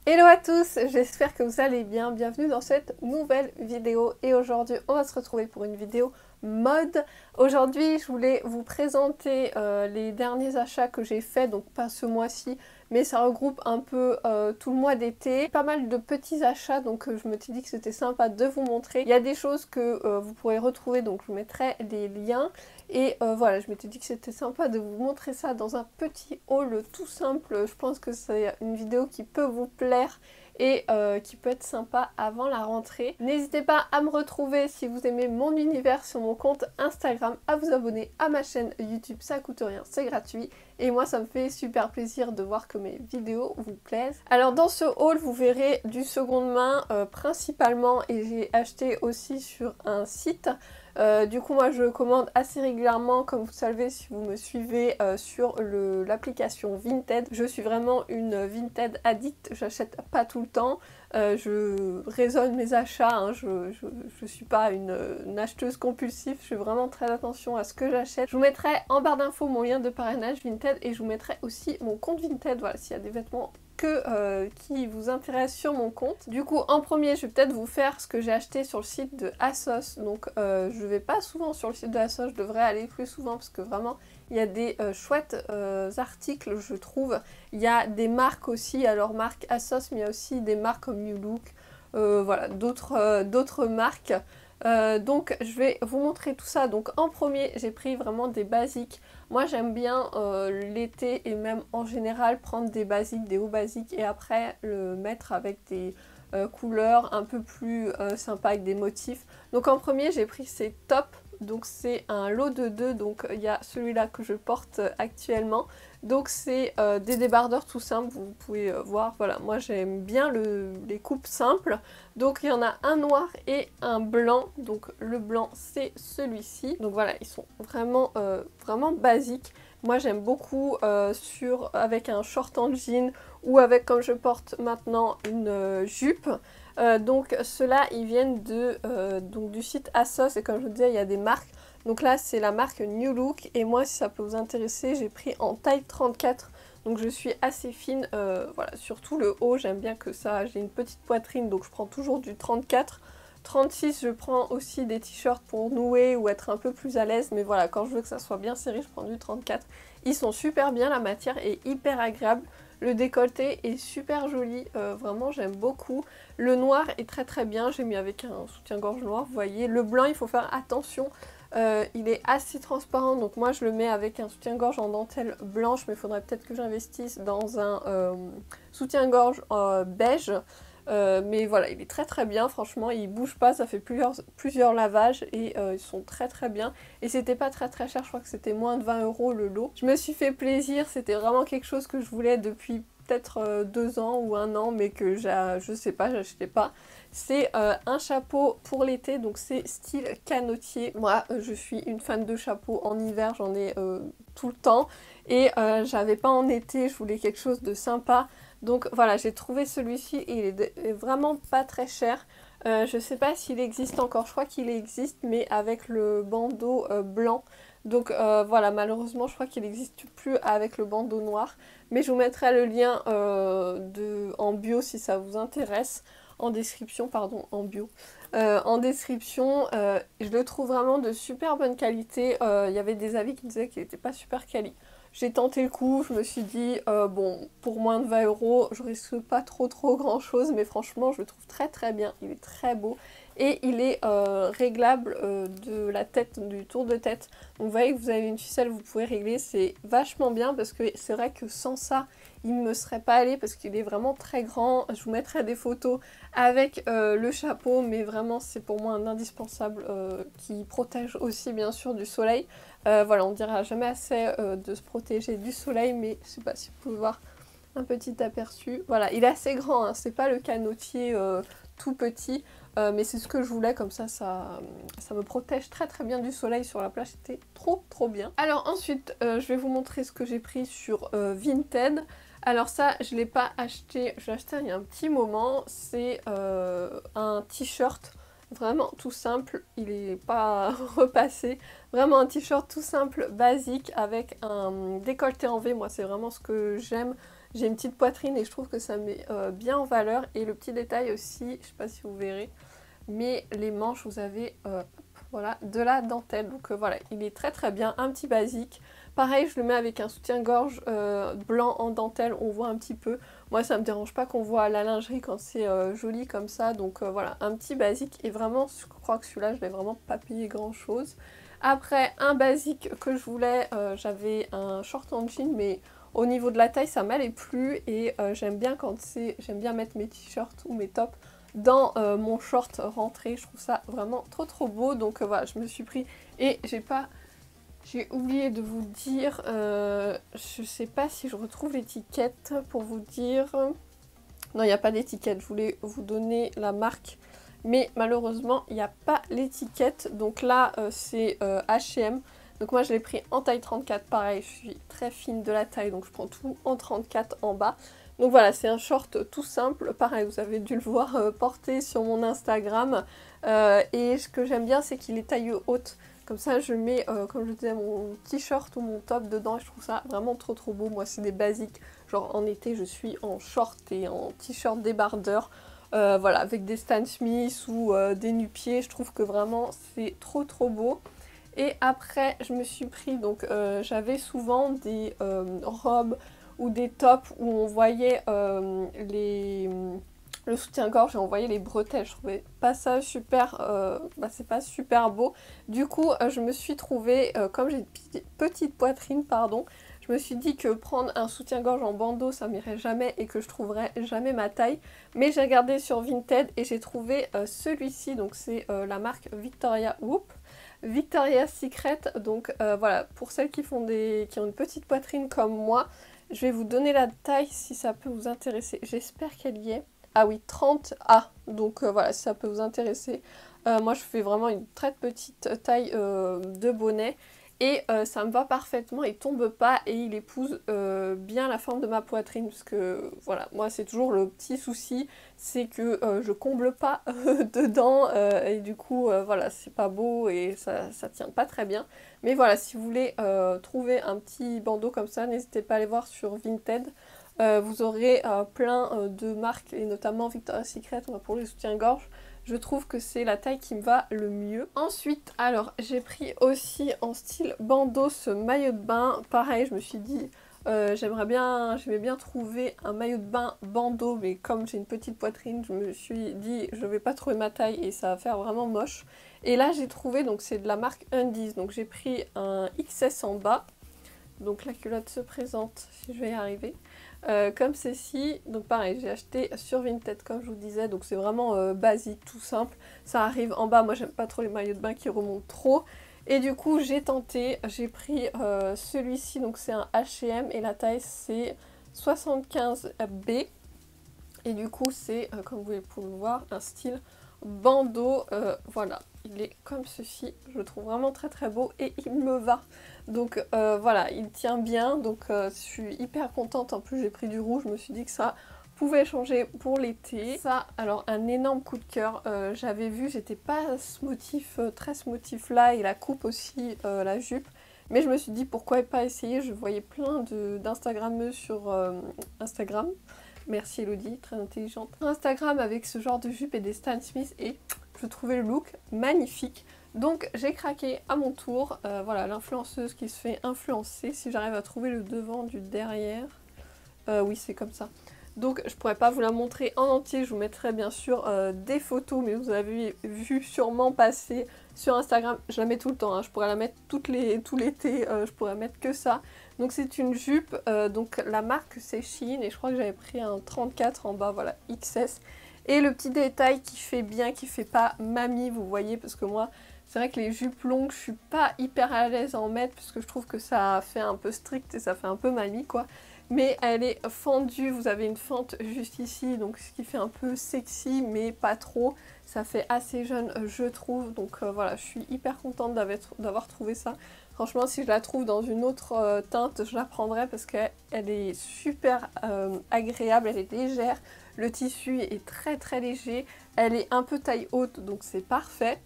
Hello à tous, j'espère que vous allez bien, bienvenue dans cette nouvelle vidéo et aujourd'hui on va se retrouver pour une vidéo mode. Aujourd'hui je voulais vous présenter les derniers achats que j'ai faits, donc pas ce mois-ci mais ça regroupe un peu tout le mois d'été. Pas mal de petits achats donc je me suis dit que c'était sympa de vous montrer. Il y a des choses que vous pourrez retrouver donc je vous mettrai les liens. Et voilà, je m'étais dit que c'était sympa de vous montrer ça dans un petit haul tout simple. Je pense que c'est une vidéo qui peut vous plaire et qui peut être sympa avant la rentrée. N'hésitez pas à me retrouver si vous aimez mon univers sur mon compte Instagram, à vous abonner à ma chaîne YouTube, ça coûte rien, c'est gratuit. Et moi ça me fait super plaisir de voir que mes vidéos vous plaisent. Alors dans ce haul vous verrez du seconde main principalement et j'ai acheté aussi sur un site. Du coup moi je commande assez régulièrement, comme vous savez si vous me suivez sur l'application Vinted. Je suis vraiment une Vinted addict, j'achète pas tout le temps, je raisonne mes achats, hein, je suis pas une acheteuse compulsive, je fais vraiment très attention à ce que j'achète. Je vous mettrai en barre d'infos mon lien de parrainage Vinted et je vous mettrai aussi mon compte Vinted, voilà, s'il y a des vêtements qui vous intéresse sur mon compte. Du coup en premier je vais peut-être vous faire ce que j'ai acheté sur le site de ASOS, donc je vais pas souvent sur le site de ASOS, je devrais aller plus souvent parce que vraiment il y a des chouettes articles je trouve. Il y a des marques aussi, alors marque ASOS mais il y a aussi des marques comme New Look, voilà, d'autres marques. Donc je vais vous montrer tout ça. Donc en premier j'ai pris vraiment des basiques. Moi j'aime bien l'été et même en général prendre des basiques, des hauts basiques et après le mettre avec des couleurs un peu plus sympas avec des motifs. Donc en premier j'ai pris ces tops. Donc c'est un lot de deux, donc il y a celui-là que je porte actuellement. Donc c'est des débardeurs tout simples, vous pouvez voir, voilà, moi j'aime bien les coupes simples. Donc il y en a un noir et un blanc, donc le blanc c'est celui-ci. Donc voilà, ils sont vraiment, vraiment basiques. Moi j'aime beaucoup avec un short en jean ou avec, comme je porte maintenant, une jupe. Donc ceux-là ils viennent du site ASOS et comme je vous disais il y a des marques. Donc là c'est la marque New Look et moi si ça peut vous intéresser j'ai pris en taille 34. Donc je suis assez fine, voilà, surtout le haut j'aime bien que ça, j'ai une petite poitrine donc je prends toujours du 34. 36 je prends aussi des t-shirts pour nouer ou être un peu plus à l'aise, mais voilà, quand je veux que ça soit bien serré je prends du 34. Ils sont super bien, la matière est hyper agréable. Le décolleté est super joli, vraiment j'aime beaucoup. Le noir est très très bien, j'ai mis avec un soutien-gorge noir, vous voyez. Le blanc il faut faire attention, il est assez transparent, donc moi je le mets avec un soutien-gorge en dentelle blanche, mais il faudrait peut-être que j'investisse dans un soutien-gorge beige. Mais voilà, il est très très bien, franchement, il bouge pas, ça fait plusieurs lavages et ils sont très très bien. Et c'était pas très très cher, je crois que c'était moins de 20 € le lot. Je me suis fait plaisir, c'était vraiment quelque chose que je voulais depuis peut-être 2 ans ou 1 an, mais que je sais pas, j'achetais pas. C'est un chapeau pour l'été, donc c'est style canotier. Moi, je suis une fan de chapeaux en hiver, j'en ai tout le temps. Et j'avais pas en été, je voulais quelque chose de sympa. Donc voilà, j'ai trouvé celui-ci et il est vraiment pas très cher. Je sais pas s'il existe encore, je crois qu'il existe, mais avec le bandeau blanc. Donc voilà, malheureusement, je crois qu'il n'existe plus avec le bandeau noir. Mais je vous mettrai le lien en bio si ça vous intéresse. En description, pardon, en bio. En description, je le trouve vraiment de super bonne qualité. Il y avait des avis qui disaient qu'il n'était pas super quali. J'ai tenté le coup, je me suis dit, bon, pour moins de 20 € je risque pas trop grand chose, mais franchement, je le trouve très très bien, il est très beau. Et il est réglable de la tête, du tour de tête. Donc vous voyez que vous avez une ficelle, vous pouvez régler, c'est vachement bien parce que c'est vrai que sans ça, il ne me serait pas allé parce qu'il est vraiment très grand. Je vous mettrai des photos avec le chapeau, mais vraiment c'est pour moi un indispensable qui protège aussi bien sûr du soleil. Voilà, on dira jamais assez de se protéger du soleil, mais je sais pas si vous pouvez voir un petit aperçu. Voilà, il est assez grand, hein, c'est pas le canotier tout petit, mais c'est ce que je voulais, comme ça me protège très très bien du soleil sur la plage, c'était trop bien. Alors ensuite, je vais vous montrer ce que j'ai pris sur Vinted. Alors ça, je l'ai pas acheté, je l'ai acheté il y a un petit moment, c'est un t-shirt. Vraiment tout simple, il n'est pas repassé. Vraiment un t-shirt tout simple, basique, avec un décolleté en V. Moi, c'est vraiment ce que j'aime. j'ai une petite poitrine et je trouve que ça met bien en valeur. Et le petit détail aussi, je sais pas si vous verrez, mais les manches, vous avez voilà, de la dentelle. Donc voilà, il est très bien, un petit basique. Pareil, je le mets avec un soutien-gorge blanc en dentelle, on voit un petit peu. Moi, ça me dérange pas qu'on voit la lingerie quand c'est joli comme ça. Donc voilà, un petit basique. Et vraiment, je crois que celui-là, je vais vraiment pas payer grand-chose. Après, un basique que je voulais, j'avais un short en jean, mais au niveau de la taille, ça m'allait plus. Et j'aime bien j'aime bien mettre mes t-shirts ou mes tops dans mon short rentré. Je trouve ça vraiment trop beau. Donc voilà, je me suis pris. Et j'ai oublié de vous dire, je sais pas si je retrouve l'étiquette pour vous dire. Non, il n'y a pas d'étiquette, je voulais vous donner la marque. Mais malheureusement, il n'y a pas l'étiquette. Donc là, c'est H&M. Donc moi, je l'ai pris en taille 34. Pareil, je suis très fine de la taille, donc je prends tout en 34 en bas. Donc voilà, c'est un short tout simple. Pareil, vous avez dû le voir porté sur mon Instagram. Et ce que j'aime bien, c'est qu'il est taille haute. Comme ça, je mets, comme je disais, mon t-shirt ou mon top dedans. Et je trouve ça vraiment trop beau. Moi, c'est des basiques. Genre en été, je suis en short et en t-shirt débardeur. Voilà, avec des Stan Smith ou des nu-pieds. Je trouve que vraiment, c'est trop beau. Et après, je me suis pris, donc j'avais souvent des robes ou des tops où on voyait le soutien-gorge et on voyait les bretelles. Je trouvais pas ça super, c'est pas super beau. Du coup, je me suis trouvée, comme j'ai une petite poitrine, pardon, je me suis dit que prendre un soutien-gorge en bandeau, ça m'irait jamais et que je trouverais jamais ma taille. Mais j'ai regardé sur Vinted et j'ai trouvé celui-ci, donc c'est la marque Victoria's Secret. Donc voilà, pour celles qui ont une petite poitrine comme moi, je vais vous donner la taille si ça peut vous intéresser. J'espère qu'elle y est. Ah oui, 30A. Donc voilà, si ça peut vous intéresser. Moi, je fais vraiment une très petite taille de bonnet. Et ça me va parfaitement, il tombe pas et il épouse bien la forme de ma poitrine. Parce que voilà, moi c'est toujours le petit souci, c'est que je comble pas dedans. Et du coup, voilà, c'est pas beau et ça tient pas très bien. Mais voilà, si vous voulez trouver un petit bandeau comme ça, n'hésitez pas à aller voir sur Vinted. Vous aurez plein de marques et notamment Victoria's Secret pour les soutiens-gorge. Je trouve que c'est la taille qui me va le mieux. Ensuite, alors j'ai pris aussi en style bandeau ce maillot de bain. Pareil, je me suis dit j'aimais bien trouver un maillot de bain bandeau, mais comme j'ai une petite poitrine, je me suis dit je vais pas trouver ma taille et ça va faire vraiment moche. Et là j'ai trouvé, donc c'est de la marque Undies, donc j'ai pris un XS en bas. Donc la culotte se présente, si je vais y arriver. Comme ceci, donc pareil, j'ai acheté sur Vinted comme je vous disais, donc c'est vraiment basique, tout simple. Ça arrive en bas, moi j'aime pas trop les maillots de bain qui remontent trop. Et du coup j'ai tenté, j'ai pris celui-ci, donc c'est un H&M et la taille c'est 75B. Et du coup c'est, comme vous pouvez le voir, un style bandeau, voilà. Il est comme ceci, je le trouve vraiment très beau et il me va. Donc voilà, il tient bien, donc je suis hyper contente. En plus j'ai pris du rouge, je me suis dit que ça pouvait changer pour l'été. Ça, alors un énorme coup de cœur, j'avais vu, j'étais pas ce motif, très ce motif là, et la coupe aussi, la jupe. Mais je me suis dit pourquoi pas essayer, je voyais plein d'instagrammeuses sur Instagram. Merci Elodie, très intelligente. Instagram avec ce genre de jupe et des Stan Smith et je trouvais le look magnifique. Donc j'ai craqué à mon tour. Voilà, l'influenceuse qui se fait influencer. Si j'arrive à trouver le devant du derrière. Oui, c'est comme ça. Donc je pourrais pas vous la montrer en entier. Je vous mettrai bien sûr des photos, mais vous avez vu sûrement passer sur Instagram. Je la mets tout le temps, hein. Je pourrais la mettre tout l'été. Je pourrais mettre que ça. Donc c'est une jupe. Donc la marque c'est Shein et je crois que j'avais pris un 34 en bas. Voilà, XS. Et le petit détail qui fait bien, qui fait pas mamie, vous voyez, parce que moi, c'est vrai que les jupes longues, je suis pas hyper à l'aise à en mettre, parce que je trouve que ça fait un peu strict et ça fait un peu mamie, quoi. Mais elle est fendue, vous avez une fente juste ici, donc ce qui fait un peu sexy, mais pas trop. Ça fait assez jeune, je trouve, donc voilà, je suis hyper contente d'avoir trouvé ça. Franchement, si je la trouve dans une autre teinte, je la prendrai parce qu'elle est super agréable, elle est légère. Le tissu est très léger, elle est un peu taille haute, donc c'est parfait.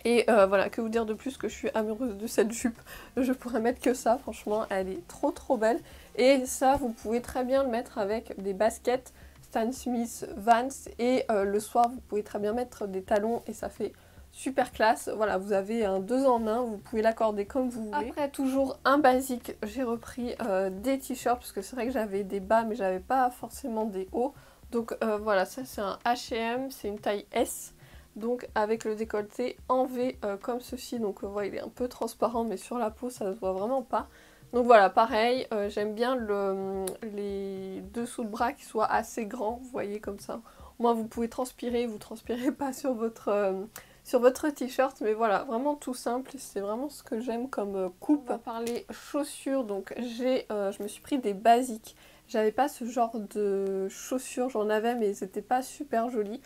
Et voilà, que vous dire de plus que je suis amoureuse de cette jupe. Je pourrais mettre que ça, franchement, elle est trop belle. Et ça, vous pouvez très bien le mettre avec des baskets Stan Smith, Vans. Et le soir, vous pouvez très bien mettre des talons et ça fait super classe. Voilà, vous avez un 2 en 1, vous pouvez l'accorder comme vous voulez. Après, toujours un basique, j'ai repris des t-shirts parce que c'est vrai que j'avais des bas mais j'avais pas forcément des hauts. Donc voilà, ça c'est un H&M, c'est une taille S. Donc avec le décolleté en V comme ceci, donc voilà, il est un peu transparent mais sur la peau ça se voit vraiment pas. Donc voilà, pareil, j'aime bien les dessous de bras qui soient assez grands, vous voyez comme ça. Au moins vous pouvez transpirer, vous transpirez pas sur votre t-shirt, mais voilà, vraiment tout simple, c'est vraiment ce que j'aime comme coupe. On va parler chaussures, donc je me suis pris des basiques. J'avais pas ce genre de chaussures, j'en avais mais c'était pas super joli.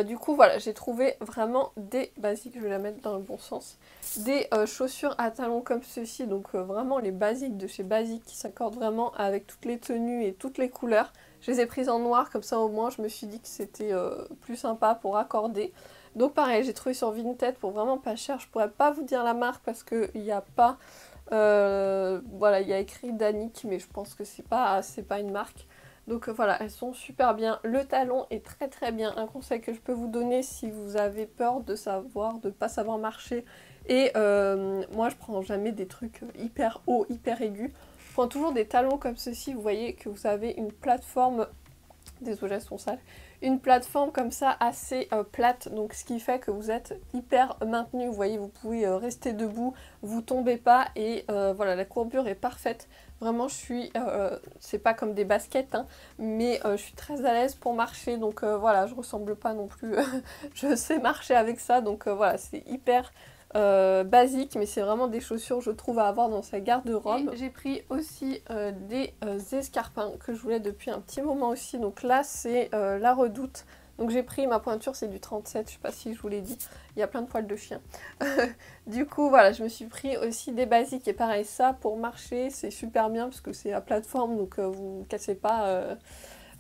Du coup voilà, j'ai trouvé vraiment des basiques, je vais la mettre dans le bon sens. Des chaussures à talons comme ceci, donc vraiment les basiques de chez Basique qui s'accordent vraiment avec toutes les tenues et toutes les couleurs. Je les ai prises en noir, comme ça au moins je me suis dit que c'était plus sympa pour accorder. Donc pareil, j'ai trouvé sur Vinted pour vraiment pas cher, je pourrais pas vous dire la marque parce qu'il n'y a pas... voilà, il y a écrit Danique, mais je pense que c'est pas une marque. Donc voilà, elles sont super bien. Le talon est très bien. Un conseil que je peux vous donner si vous avez peur de pas savoir marcher. Et moi, je prends jamais des trucs hyper hauts, hyper aigus. Je prends toujours des talons comme ceci. Vous voyez que vous avez une plateforme... Désolée, elles sont sales. Une plateforme comme ça assez plate, donc ce qui fait que vous êtes hyper maintenu. Vous voyez, vous pouvez rester debout, vous tombez pas et voilà, la courbure est parfaite. Vraiment, c'est pas comme des baskets, hein, mais je suis très à l'aise pour marcher, donc voilà, je ressemble pas non plus, je sais marcher avec ça, donc voilà, c'est hyper basique, mais c'est vraiment des chaussures, je trouve, à avoir dans sa garde-robe. J'ai pris aussi des escarpins que je voulais depuis un petit moment aussi, donc là, c'est la Redoute. Donc j'ai pris, ma pointure c'est du 37, je sais pas si je vous l'ai dit, il y a plein de poils de chien. Du coup voilà, je me suis pris aussi des basiques et pareil, ça pour marcher c'est super bien parce que c'est à plateforme, donc vous ne cassez pas,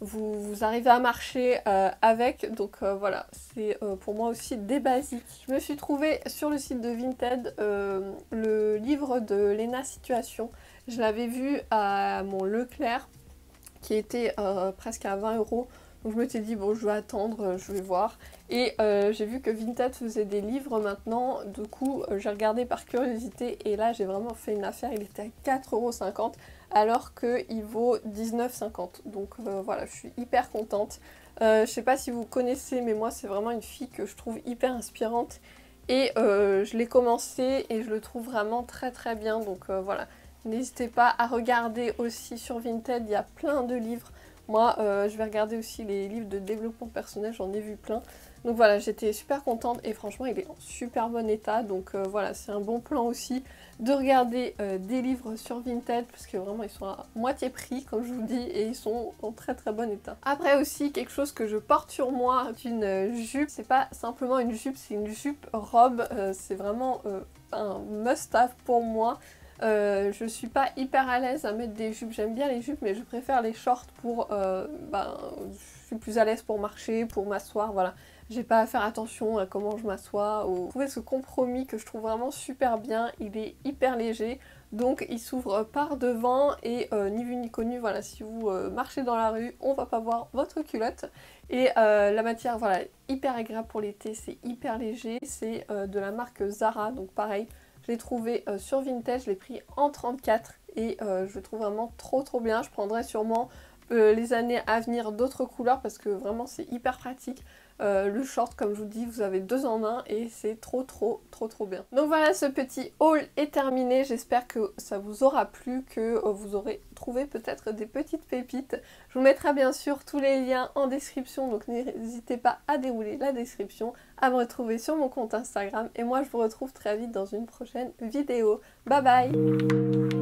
vous arrivez à marcher avec, donc voilà, c'est pour moi aussi des basiques. Je me suis trouvée sur le site de Vinted le livre de Léna Situation, je l'avais vu à mon Leclerc qui était presque à 20 €. Donc je me suis dit, bon, je vais attendre, je vais voir. Et j'ai vu que Vinted faisait des livres maintenant. Du coup, j'ai regardé par curiosité. Et là, j'ai vraiment fait une affaire. Il était à 4,50 € alors qu'il vaut 19,50 €. Donc voilà, je suis hyper contente. Je sais pas si vous connaissez, mais moi, c'est vraiment une fille que je trouve hyper inspirante. Et je l'ai commencé et je le trouve vraiment très bien. Donc voilà, n'hésitez pas à regarder aussi sur Vinted. Il y a plein de livres. Moi, je vais regarder aussi les livres de développement personnel, j'en ai vu plein. Donc voilà, j'étais super contente et franchement, il est en super bon état. Donc voilà, c'est un bon plan aussi de regarder des livres sur Vinted parce que vraiment, ils sont à moitié prix, comme je vous dis, et ils sont en très bon état. Après aussi, quelque chose que je porte sur moi, une jupe. C'est pas simplement une jupe, c'est une jupe robe. C'est vraiment un must-have pour moi. Je suis pas hyper à l'aise à mettre des jupes, j'aime bien les jupes mais je préfère les shorts pour, je suis plus à l'aise pour marcher, pour m'asseoir, voilà. J'ai pas à faire attention à comment je m'assois. J'ai trouvé ce compromis que je trouve vraiment super bien, il est hyper léger, donc il s'ouvre par devant et ni vu ni connu, voilà, si vous marchez dans la rue, on va pas voir votre culotte. Et la matière, voilà, hyper agréable pour l'été, c'est hyper léger, c'est de la marque Zara, donc pareil. Je l'ai trouvé sur Vinted, je l'ai pris en 34 et je le trouve vraiment trop bien. Je prendrai sûrement les années à venir d'autres couleurs parce que vraiment c'est hyper pratique. Le short, comme je vous dis, vous avez 2 en 1 et c'est trop bien. Donc voilà, ce petit haul est terminé. J'espère que ça vous aura plu, que vous aurez trouvé peut-être des petites pépites. Je vous mettrai bien sûr tous les liens en description, donc n'hésitez pas à dérouler la description, à me retrouver sur mon compte Instagram et moi je vous retrouve très vite dans une prochaine vidéo. Bye bye!